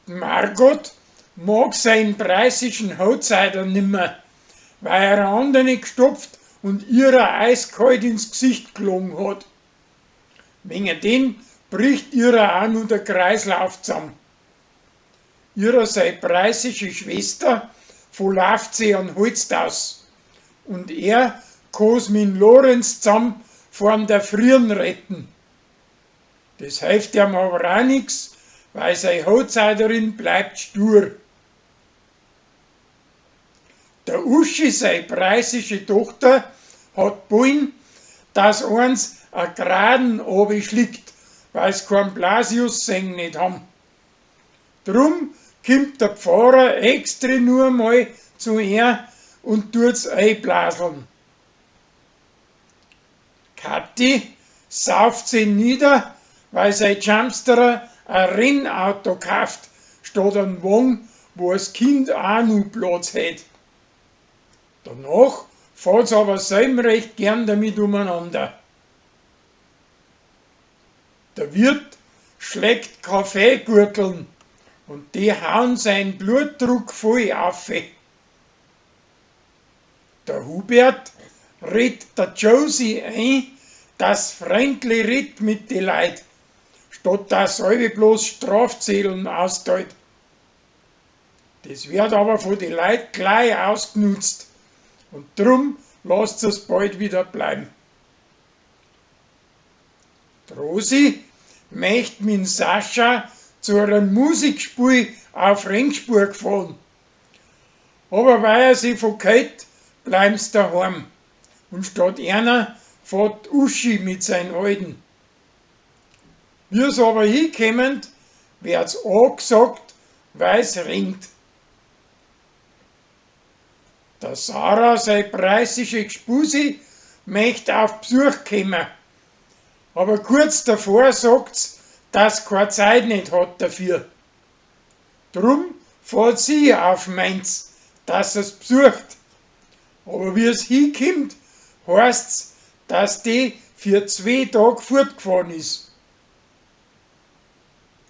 Margot mag seinen preußischen Outsider nimmer, weil er andere gestopft und ihrer eiskalt ins Gesicht gelogen hat. Wegen dem bricht ihrer auch nur der Kreislauf zusammen. Ihrer sei preußische Schwester verläuft sie an Holz aus und er kann's mit Lorenz zusammen von der Frieren retten. Das hilft ihm aber auch nix, weil seine Outsiderin bleibt stur. Der Uschi, seine preußische Tochter, hat wollen, dass eins a Graden runterschlägt, weil's keinen Blasiusseng nicht haben. Drum kommt der Pfarrer extra nur mal zu ihr und tut's einblaseln. Kathi sauft sie nieder, weil sein Jumpsterer ein Rennauto kauft, statt ein Wagen, wo das Kind auch noch Platz hat. Danach fährt's aber selber recht gern damit umeinander. Der Wirt schlägt Kaffeegurkeln und die hauen seinen Blutdruck voll auf. Der Hubert redet der Josie ein, dass Fremdli redet mit den Leuten, statt dass alle bloß Strafzetteln austeilt. Das wird aber von den Leuten gleich ausgenutzt und drum lasst es bald wieder bleiben. Die Rosi möchte mit Sascha zu einem Musikspiel auf Ringsburg fahren. Aber weil er sich verkehlt, bleiben sie daheim. Und statt einer fährt Uschi mit seinen Alten. Wie sie aber hinkommen, wird's angesagt, weil's ringt. Der Sarah, seine preußische Gspusi, möchte auf Besuch kommen. Aber kurz davor sagt's, dass keine Zeit nicht hat dafür. Drum fährt sie auf Mainz, dass er's besucht. Aber wie es hinkommt, heißt's, dass die für 2 Tage fortgefahren ist.